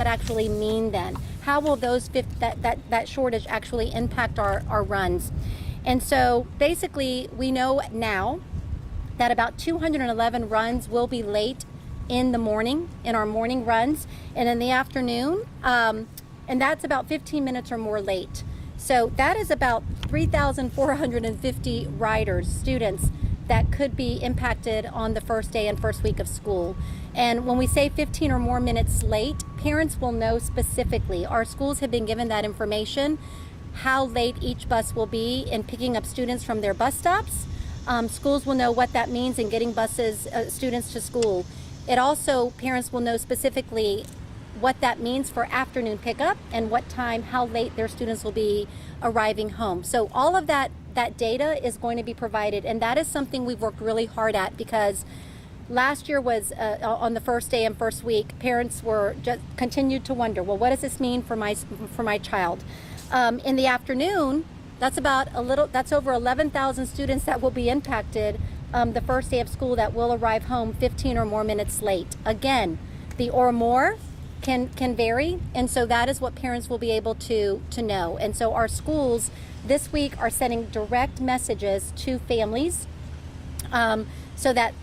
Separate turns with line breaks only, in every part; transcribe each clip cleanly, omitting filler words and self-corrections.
actually mean then? How will that shortage actually impact our runs? And so basically we know now that about 211 runs will be late in the morning, in our morning runs, and in the afternoon, and that's about 15 minutes or more late. So that is about 3,450 riders, students, that could be impacted on the first day and first week of school. And when we say 15 or more minutes late, parents will know specifically. Our schools have been given that information, how late each bus will be in picking up students from their bus stops. Schools will know what that means in getting students to school. It also, parents will know specifically what that means for afternoon pickup and what time, how late their students will be arriving home. So all of that data is going to be provided, and that is something we've worked really hard at, because last year was on the first day and first week, parents were just continued to wonder, well, what does this mean for my child? In the afternoon, that's over 11,000 students that will be impacted the first day of school, that will arrive home 15 or more minutes late. Again, the or more can vary, and so that is what parents will be able to know. And so our schools this week are sending direct messages to families, so that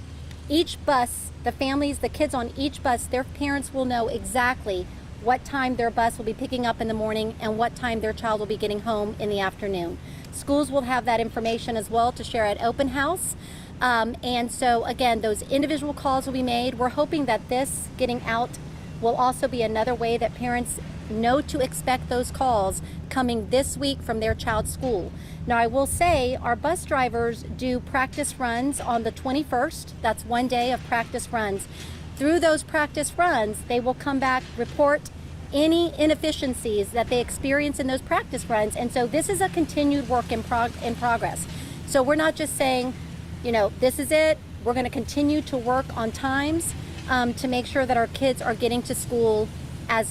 each bus, the families, the kids on each bus, their parents will know exactly what time their bus will be picking up in the morning and what time their child will be getting home in the afternoon. Schools will have that information as well to share at open house. And so again, those individual calls will be made. We're hoping that this getting out will also be another way that parents know to expect those calls coming this week from their child's school. Now, I will say our bus drivers do practice runs on the 21st. That's one day of practice runs. Through those practice runs, they will come back, report any inefficiencies that they experience in those practice runs. And so this is a continued work in progress. So we're not just saying, this is it. We're going to continue to work on times to make sure that our kids are getting to school at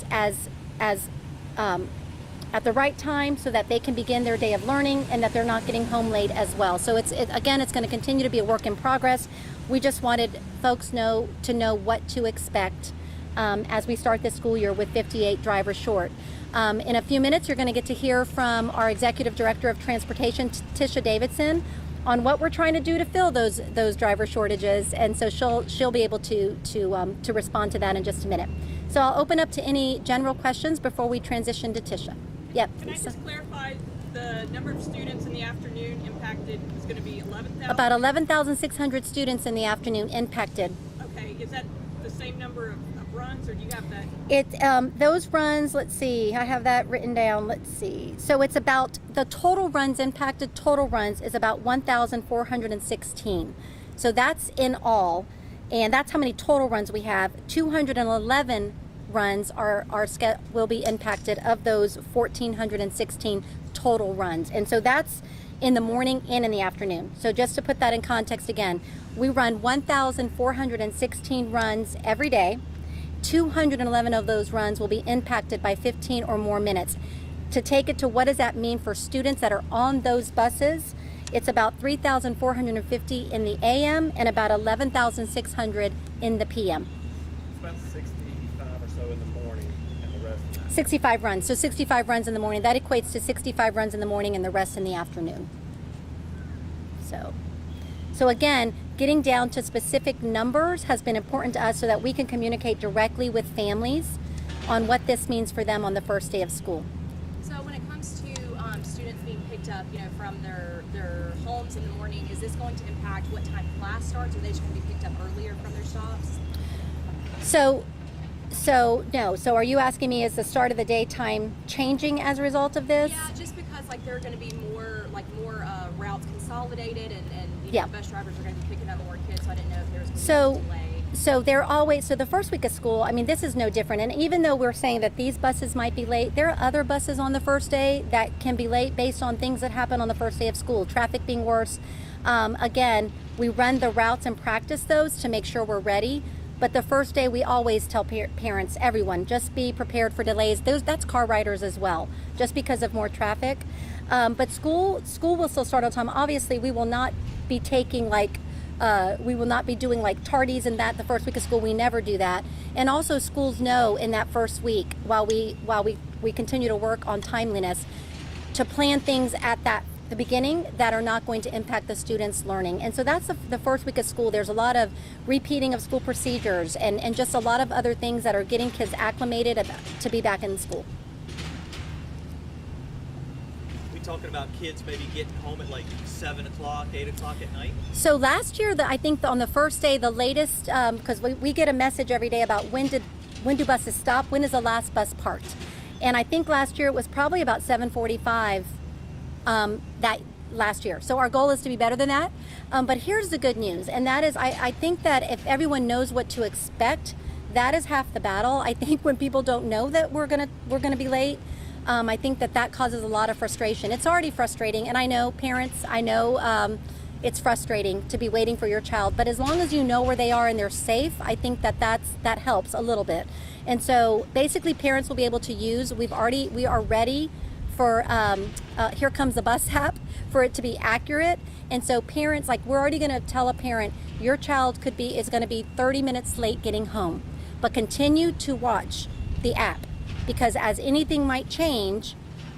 the right time, so that they can begin their day of learning and that they're not getting home late as well. So again, it's going to continue to be a work in progress. We just wanted folks to know what to expect as we start this school year with 58 drivers short. In a few minutes, you're going to get to hear from our Executive Director of Transportation, Tisha Davidson, on what we're trying to do to fill those driver shortages, and so she'll be able to respond to that in just a minute. So I'll open up to any general questions before we transition to Tisha. Yep.
Can I just clarify, the number of students in the afternoon impacted is going to be 11,000?
About 11,600 students in the afternoon impacted.
Okay, is that the same number of runs, or do you have that?
Those runs, let's see, I have that written down, let's see. So it's about, the total runs impacted, total runs is about 1,416. So that's in all, and that's how many total runs we have. 211 runs will be impacted of those 1,416 total runs. And so that's in the morning and in the afternoon. So just to put that in context again, we run 1,416 runs every day. 211 of those runs will be impacted by 15 or more minutes. To take it to what does that mean for students that are on those buses, it's about 3,450 in the AM and about 11,600 in the PM.
It's about 65 or so in the morning and the rest.
65 runs. So 65 runs in the morning. That equates to 65 runs in the morning and the rest in the afternoon. So again, getting down to specific numbers has been important to us so that we can communicate directly with families on what this means for them on the first day of school.
So when it comes to students being picked up, from their homes in the morning, is this going to impact what time class starts? Are they just going to be picked up earlier from their stops?
So no. So are you asking me, is the start of the day time changing as a result of this?
Yeah, just because there are going to be more routes consolidated, and
yeah,
bus drivers are going to be picking up more kids. So I didn't know if there was going to be a delay.
So the first week of school, I mean, this is no different. And even though we're saying that these buses might be late, there are other buses on the first day that can be late based on things that happen on the first day of school, traffic being worse. Again, we run the routes and practice those to make sure we're ready. But the first day, we always tell parents, everyone, just be prepared for delays. That's car riders as well, just because of more traffic. But school will still start on time. Obviously, we will not be taking We will not be doing like tardies and that the first week of school. We never do that. And also schools know in that first week, while we continue to work on timeliness, to plan things at the beginning that are not going to impact the students' learning. And so that's the first week of school. There's a lot of repeating of school procedures and just a lot of other things that are getting kids acclimated to be back in school.
We talking about kids maybe getting home at like 7 o'clock, 8 o'clock at night?
So last year, I think on the first day, the latest, because we get a message every day about when do buses stop, when is the last bus parked. And I think last year it was probably about 7:45 that last year. So our goal is to be better than that. But here's the good news, and that is I think that if everyone knows what to expect, that is half the battle. I think when people don't know that we're gonna be late, I think that causes a lot of frustration. It's already frustrating, and I know parents, it's frustrating to be waiting for your child, but as long as you know where they are and they're safe, I think that helps a little bit. And so basically parents will be able to use, we are ready for Here Comes the Bus app for it to be accurate. And so parents, like, we're already going to tell a parent, your child is going to be 30 minutes late getting home, but continue to watch the app, because as anything might change,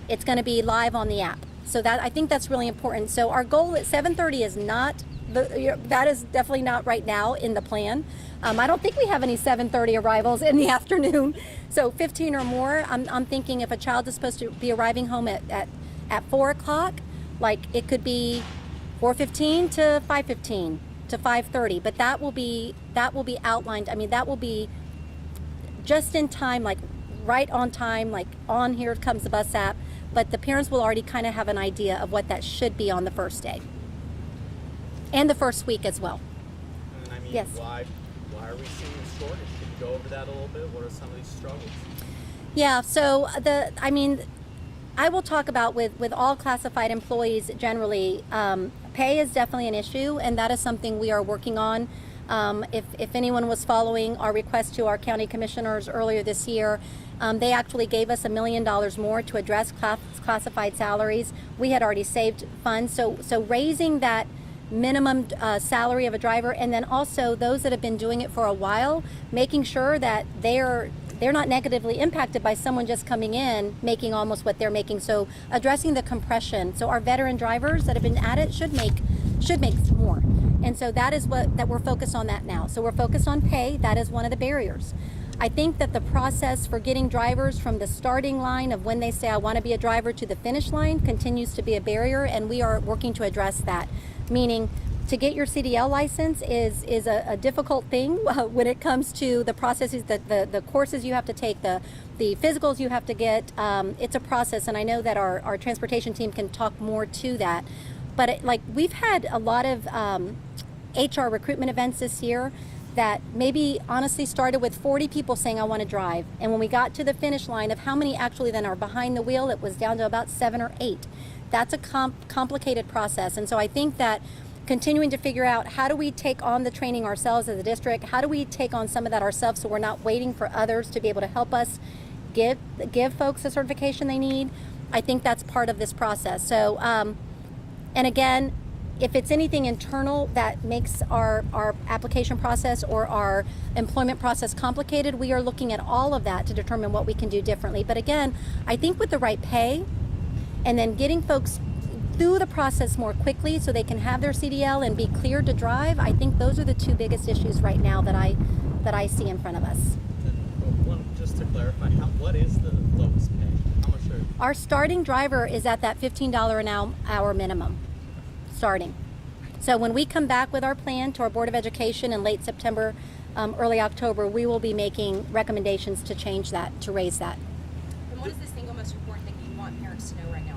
it's going to be live on the app. So I think that's really important. So our goal at 7:30 is not, that is definitely not right now in the plan. I don't think we have any 7:30 arrivals in the afternoon. So 15 or more, I'm thinking if a child is supposed to be arriving home at 4 o'clock, like it could be 4:15 to 5:15 to 5:30, but that will be outlined. I mean, that will be just in time, like right on time, like on Here Comes the Bus app, but the parents will already kind of have an idea of what that should be on the first day and the first week as well.
And I mean,
Yes.
why are we seeing a shortage? Can you go over that a little bit? What are some of these struggles?
Yeah, so I will talk about with all classified employees generally, pay is definitely an issue, and that is something we are working on. If anyone was following our request to our county commissioners earlier this year, they actually gave us $1 million more to address classified salaries. We had already saved funds, so raising that minimum salary of a driver, and then also those that have been doing it for a while, making sure that they're not negatively impacted by someone just coming in making almost what they're making. So addressing the compression. So our veteran drivers that have been at it should make more. And so that is that we're focused on that now. So we're focused on pay. That is one of the barriers. I think that the process for getting drivers from the starting line of when they say I want to be a driver to the finish line continues to be a barrier, and we are working to address that. Meaning, to get your CDL license is a difficult thing when it comes to the processes, the courses you have to take, the physicals you have to get. It's a process, and I know that our transportation team can talk more to that. But we've had a lot of HR recruitment events this year that maybe honestly started with 40 people saying I want to drive, and when we got to the finish line of how many actually then are behind the wheel, it was down to about 7 or 8. That's a complicated process, and so I think that continuing to figure out how do we take on the training ourselves as a district, how do we take on some of that ourselves so we're not waiting for others to be able to help us give folks the certification they need. I think that's part of this process. So and again, if it's anything internal that makes our application process or our employment process complicated, we are looking at all of that to determine what we can do differently. But again, I think with the right pay and then getting folks through the process more quickly so they can have their CDL and be cleared to drive, I think those are the two biggest issues right now that I see in front of us.
One, just to clarify, what is the lowest pay? How much are...
Our starting driver is at that $15 an hour minimum, starting. So when we come back with our plan to our Board of Education in late September, early October, we will be making recommendations to change that, to raise that.
And what is the single most important thing you want parents to know right now?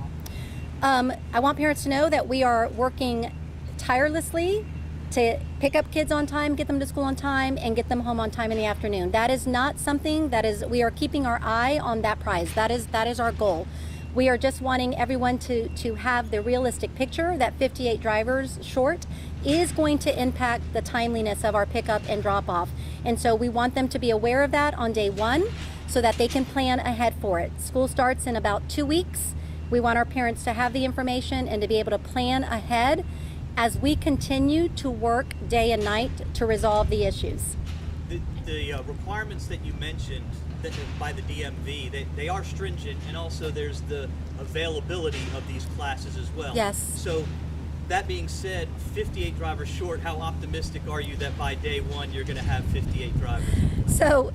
I want parents to know that we are working tirelessly to pick up kids on time, get them to school on time, and get them home on time in the afternoon. That is not something we are keeping our eye on that prize. That is our goal. We are just wanting everyone to have the realistic picture that 58 drivers short is going to impact the timeliness of our pickup and drop off. And so we want them to be aware of that on day one so that they can plan ahead for it. School starts in about 2 weeks. We want our parents to have the information and to be able to plan ahead as we continue to work day and night to resolve the issues.
The requirements that you mentioned by the DMV, they are stringent, and also there's the availability of these classes as well.
Yes.
So that being said, 58 drivers short, how optimistic are you that by day one you're going to have 58 drivers?
So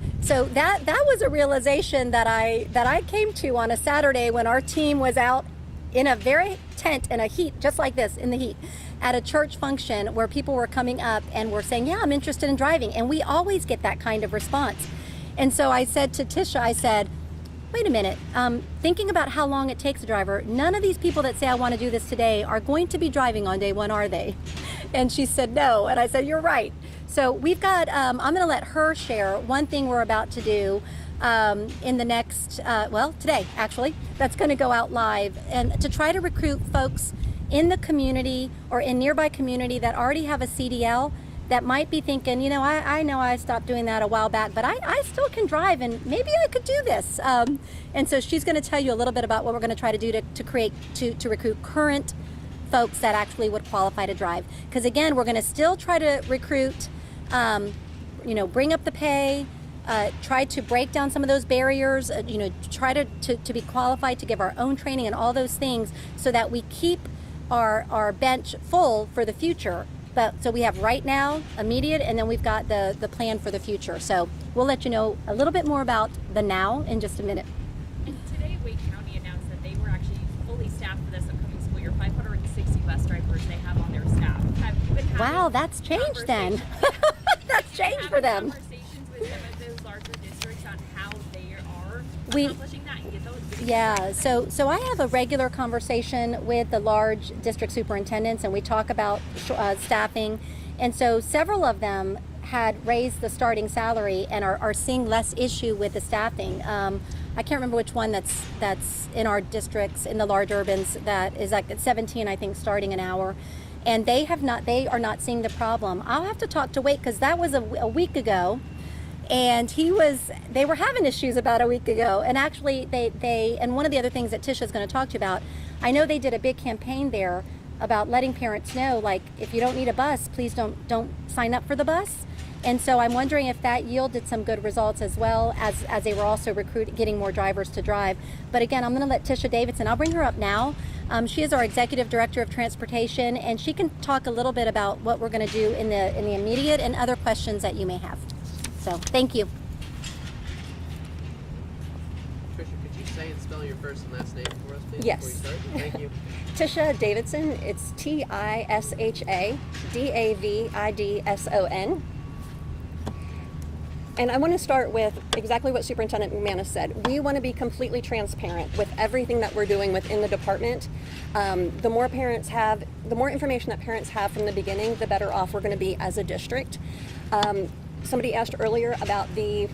that was a realization that I came to on a Saturday when our team was out in a very tent in a heat, just like this, in the heat, at a church function where people were coming up and were saying, yeah, I'm interested in driving. And we always get that kind of response. And so I said to Tisha, I said, wait a minute, thinking about how long it takes a driver, none of these people that say I want to do this today are going to be driving on day one, are they? And she said no, and I said, you're right. So we've got, I'm going to let her share one thing we're about to do in the next, today actually, that's going to go out live, and to try to recruit folks in the community or in nearby community that already have a CDL that might be thinking, you know, I know I stopped doing that a while back, but I still can drive and maybe I could do this. And so she's going to tell you a little bit about what we're going to try to do to recruit current folks that actually would qualify to drive. Because again, we're going to still try to recruit, bring up the pay, try to break down some of those barriers, try to be qualified to give our own training and all those things so that we keep our bench full for the future. So we have right now, immediate, and then we've got the plan for the future. So we'll let you know a little bit more about the now in just a minute.
And today, Wake County announced that they were actually fully staffed for this upcoming school year. 560 bus drivers they have on their staff. Have you been having
Wow, that's changed then. That's changed for them.
Conversations with some of those larger districts on how they are
We-
accomplishing that and get those.
Yeah, so I have a regular conversation with the large district superintendents, and we talk about staffing. And so several of them had raised the starting salary and are seeing less issue with the staffing. I can't remember which one that's in our districts, in the large urbans, that is like at 17, I think, starting an hour. And they are not seeing the problem. I'll have to talk to Wake, because that was a week ago. And they were having issues about a week ago. And actually and one of the other things that Tisha's going to talk to you about, I know they did a big campaign there about letting parents know, like, if you don't need a bus, please don't sign up for the bus. And so I'm wondering if that yielded some good results, as well as they were also getting more drivers to drive. But again, I'm going to let Tisha Davidson, I'll bring her up now. She is our Executive Director of Transportation, and she can talk a little bit about what we're going to do in the immediate and other questions that you may have. So, thank you.
Trisha, could you say and spell your first and last name for us, please?
Yes.
Before we start? Thank you.
Tisha Davidson. It's Tisha Davidson. And I want to start with exactly what Superintendent McManus said. We want to be completely transparent with everything that we're doing within the department. The more information that parents have from the beginning, the better off we're going to be as a district. Somebody asked earlier about the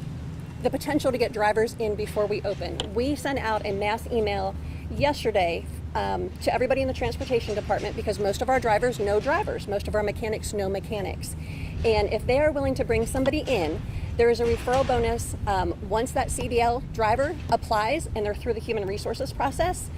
potential to get drivers in before we open. We sent out a mass email yesterday to everybody in the transportation department, because most of our drivers know drivers, most of our mechanics know mechanics. And if they are willing to bring somebody in, there is a referral bonus once that CDL driver applies and they're through the human resources process.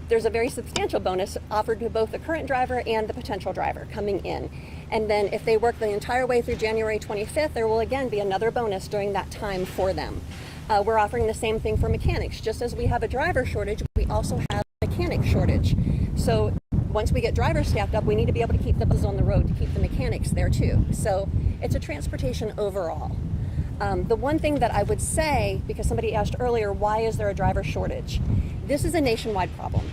There's a very substantial bonus offered to both the current driver and the potential driver coming in. And then if they work the entire way through January 25th, there will again be another bonus during that time for them. We're offering the same thing for mechanics. Just as we have a driver shortage, we also have a mechanic shortage. So once we get drivers staffed up, we need to be able to keep the buses on the road to keep the mechanics there too. So it's a transportation overall. The one thing that I would say, because somebody asked earlier, why is there a driver shortage? This is a nationwide problem.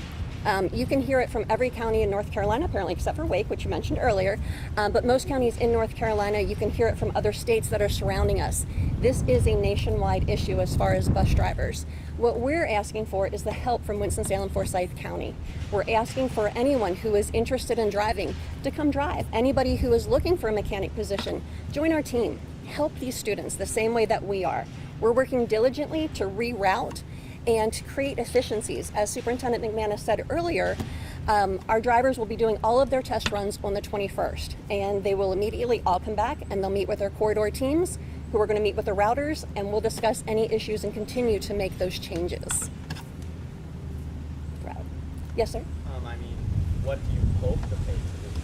You can hear it from every county in North Carolina, apparently, except for Wake, which you mentioned earlier. But most counties in North Carolina, you can hear it from other states that are surrounding us. This is a nationwide issue as far as bus drivers. What we're asking for is the help from Winston-Salem, Forsyth County. We're asking for anyone who is interested in driving to come drive. Anybody who is looking for a mechanic position, join our team. Help these students the same way that we are. We're working diligently to reroute and to create efficiencies. As Superintendent McManus said earlier, our drivers will be doing all of their test runs on the 21st, and they will immediately all come back and they'll meet with their corridor teams, who are going to meet with the routers, and we'll discuss any issues and continue to make those changes. Yes, sir?
What do you hope the pay for this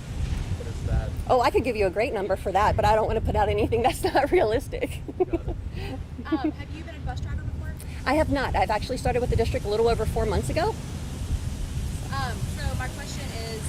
Oh, I could give you a great number for that, but I don't want to put out anything that's not realistic.
Got it.
Have you been a bus driver before?
I have not. I've actually started with the district a little over 4 months ago.
So my question is,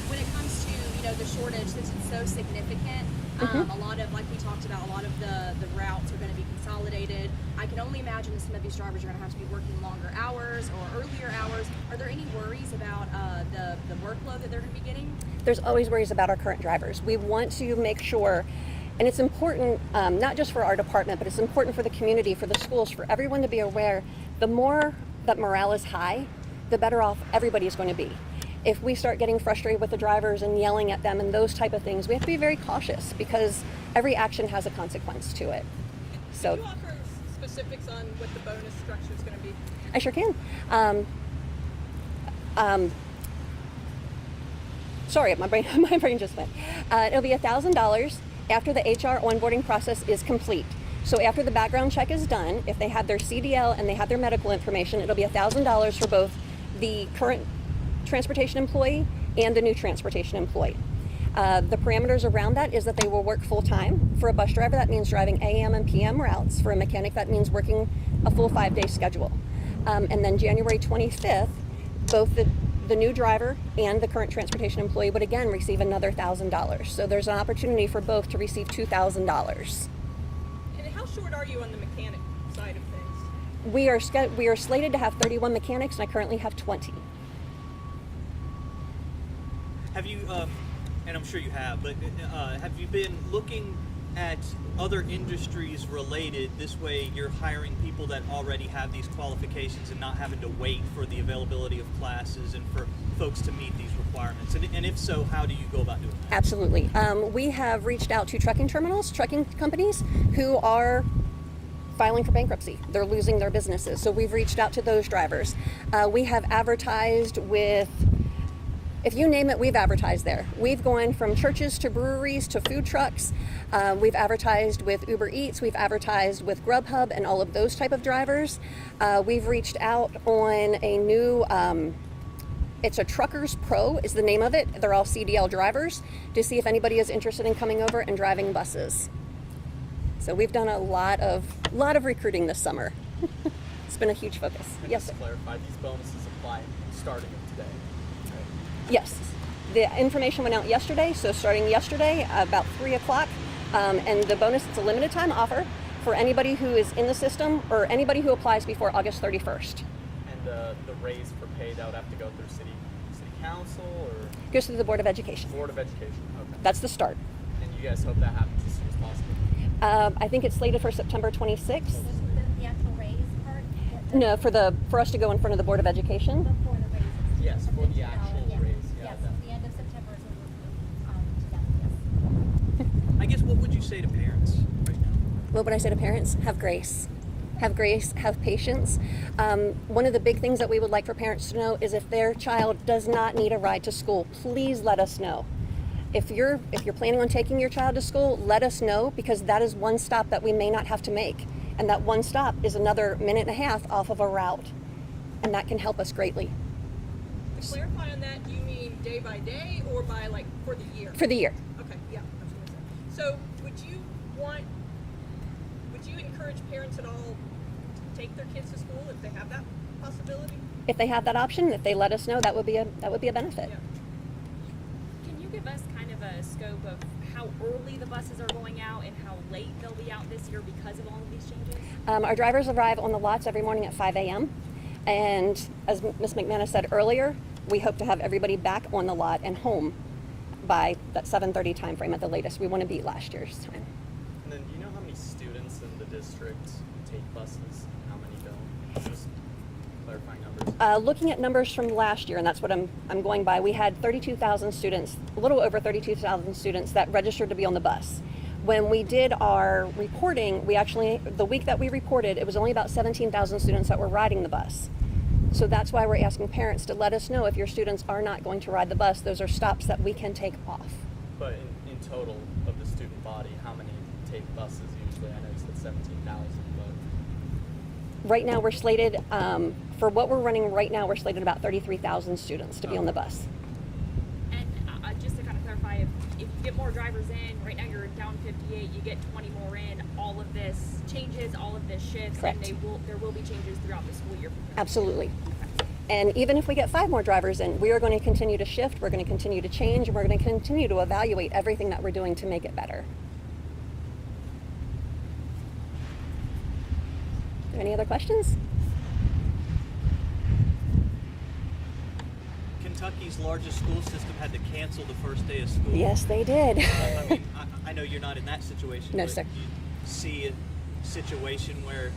when it comes to the shortage, since it's so significant, a lot of, like we talked about, a lot of the routes are going to be consolidated. I can only imagine that some of these drivers are going to have to be working longer hours or earlier hours. Are there any worries about the workload that they're going to be getting?
There's always worries about our current drivers. We want to make sure, and it's important not just for our department, but it's important for the community, for the schools, for everyone to be aware. The more that morale is high, the better off everybody is going to be. If we start getting frustrated with the drivers and yelling at them and those type of things, we have to be very cautious because every action has a consequence to it. So
Can you offer specifics on what the bonus structure is going to be?
I sure can. Sorry, my brain just went. It'll be $1,000 after the HR onboarding process is complete. So after the background check is done, if they have their CDL and they have their medical information, it'll be $1,000 for both the current transportation employee and the new transportation employee. The parameters around that is that they will work full-time. For a bus driver, that means driving AM and PM routes. For a mechanic, that means working a full 5-day schedule. And then January 25th, both the new driver and the current transportation employee would again receive another $1,000. So there's an opportunity for both to receive $2,000.
And how short are you on the mechanic side of things?
We are slated to have 31 mechanics, and I currently have 20.
Have you, and I'm sure you have, but have you been looking at other industries related? This way you're hiring people that already have these qualifications and not having to wait for the availability of classes and for folks to meet these requirements. And if so, how do you go about doing that?
Absolutely. We have reached out to trucking terminals, trucking companies who are filing for bankruptcy. They're losing their businesses. So we've reached out to those drivers. We have advertised with, if you name it, we've advertised there. We've gone from churches to breweries to food trucks. We've advertised with Uber Eats. We've advertised with Grubhub and all of those type of drivers. We've reached out on a new, it's a Truckers Pro is the name of it. They're all CDL drivers, to see if anybody is interested in coming over and driving buses. So we've done a lot of recruiting this summer. It's been a huge focus.
And
Yes,
just to
sir.
clarify, these bonuses apply starting of today. Right?
Yes. The information went out yesterday, so starting yesterday about 3 o'clock. And the bonus, it's a limited time offer for anybody who is in the system or anybody who applies before August 31st.
And the raise for pay, that would have to go through city council or
Goes through the Board of Education.
Board of Education. Okay.
That's the start.
And you guys hope that happens as soon as possible.
I think it's slated for September 26th.
The actual raise part?
No, for us to go in front of the Board of Education.
Before the raise.
Yes, for the actual
Yeah.
raise. Yeah,
Yes,
that.
the end of September is when we'll to that, yes.
I guess what would you say to parents right now?
What would I say to parents? Have grace. Have grace, have patience. One of the big things that we would like for parents to know is if their child does not need a ride to school, please let us know. If you're planning on taking your child to school, let us know, because that is one stop that we may not have to make. And that one stop is another minute and a half off of a route. And that can help us greatly.
To clarify on that, do you mean day by day or by like for the year?
For the year.
Okay, yeah, I was gonna say. So would you encourage parents at all to take their kids to school if they have that possibility?
If they have that option, if they let us know, that would be a benefit.
Yeah.
Can you give us kind of a scope of how early the buses are going out and how late they'll be out this year because of all of these changes?
Our drivers arrive on the lots every morning at 5 a.m. And as Ms. McManus said earlier, we hope to have everybody back on the lot and home by that 7:30 time frame at the latest. We want to beat last year's time.
And then, do you know how many students in the district take buses and how many don't? Just clarifying numbers.
Looking at numbers from last year, and that's what I'm going by, we had 32,000 students, a little over 32,000 students that registered to be on the bus. When we did our reporting, the week that we reported, it was only about 17,000 students that were riding the bus. So that's why we're asking parents to let us know if your students are not going to ride the bus. Those are stops that we can take off.
But in total of the student body, how many take buses usually? I know you said 17,000, but
Right now we're slated, for what we're running right now, we're slated about 33,000 students to be on the bus.
And just to kind of clarify, if get more drivers in. Right now you're down 58. You get 20 more in. All of this changes. All of this shifts.
Correct.
And there will be changes throughout the school year.
Absolutely. And even if we get 5 more drivers in, we are going to continue to shift, we're going to continue to change, and we're going to continue to evaluate everything that we're doing to make it better. Are there any other questions?
Kentucky's largest school system had to cancel the first day of school.
Yes, they did.
I mean, I know you're not in that situation.
No,
but
sir.
You see a situation where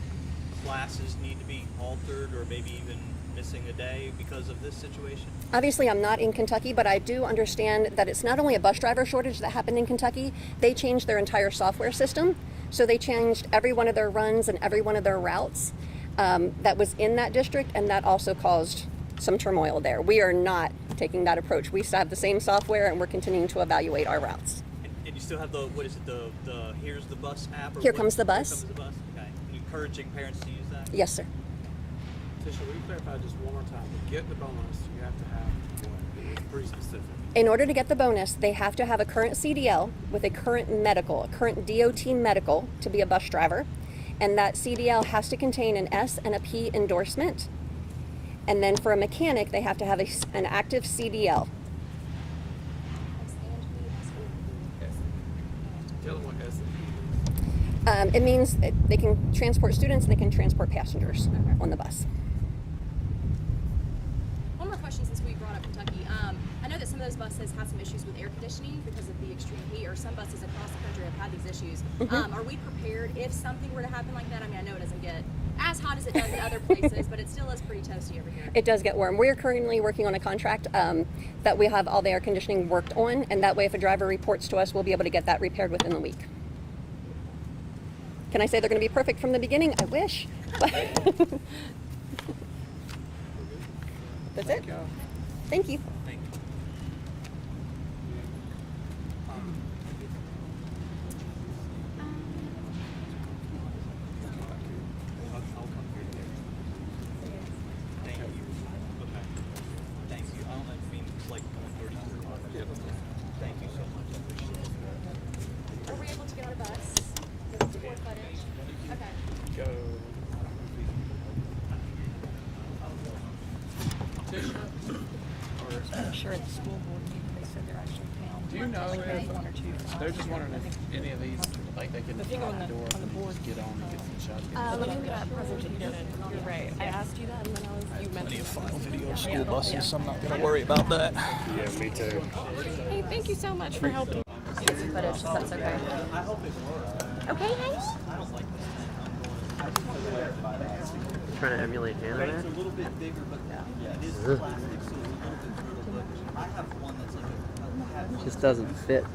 classes need to be altered or maybe even missing a day because of this situation?
Obviously, I'm not in Kentucky, but I do understand that it's not only a bus driver shortage that happened in Kentucky. They changed their entire software system. So they changed every one of their runs and every one of their routes that was in that district, and that also caused some turmoil there. We are not taking that approach. We still have the same software, and we're continuing to evaluate our routes.
And you still have the, what is it, the Here's the Bus app? Or
Here
what-
Comes the Bus.
Here Comes the Bus, okay. And encouraging parents to use that?
Yes, sir.
Tisha, will you clarify just one more time? To get the bonus, you have to have what? It's pretty specific.
In order to get the bonus, they have to have a current CDL with a current medical, a current DOT medical to be a bus driver. And that CDL has to contain an S and a P endorsement. And then for a mechanic, they have to have an active CDL.
Tell them what S&P is.
It means that they can transport students and they can transport passengers on the bus.
One more question since we brought up Kentucky. I know that some of those buses have some issues with air conditioning because of the extreme heat, or some buses across the country have had these issues. Are we prepared if something were to happen like that? I mean, I know it doesn't get as hot as it does in other places, but it still is pretty toasty over here.
It does get warm. We're currently working on a contract that we have all the air conditioning worked on, and that way if a driver reports to us, we'll be able to get that repaired within the week. Can I say they're going to be perfect from the beginning? I wish. But that's it. Thank you.
Thank you. I'll come here today. Thank you. Okay. Thank you. I don't know if it's like 1:30. Thank you so much. I appreciate it.
Are we able to get on a bus? Does it record footage? Okay.
Go. Tisha?
I'm sure at the school board meeting they said they're actually paying.
Do you know
like maybe
if
one or two?
they're just wondering if any of these, like they can
The thing
knock
on the-
door
on the
and
board.
just get on and get some shots?
Let me look at that presentation. You're right. I asked you that and then you mentioned
Final video of school buses, so I'm not going to worry about that.
Yeah, me too.
Hey, thank you so much for helping. Footage, that's okay. Okay, nice.
Trying to emulate Hannah.
It's a little bit bigger, but it is plastic, so it's a little bit brittle. But I have one that's like a hat
Just doesn't fit.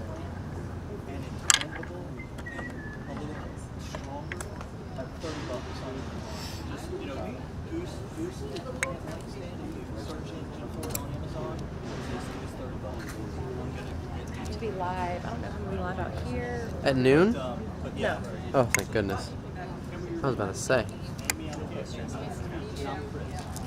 and it's bendable and a little stronger. At $30 on just Goose can't stand it. You can search engine for it on Amazon. This thing is $30. I'm gonna get
To be live. I don't know if I'm gonna be live out here.
At noon?
but yeah.
Oh, thank goodness. I was about to say.
Amy, I'm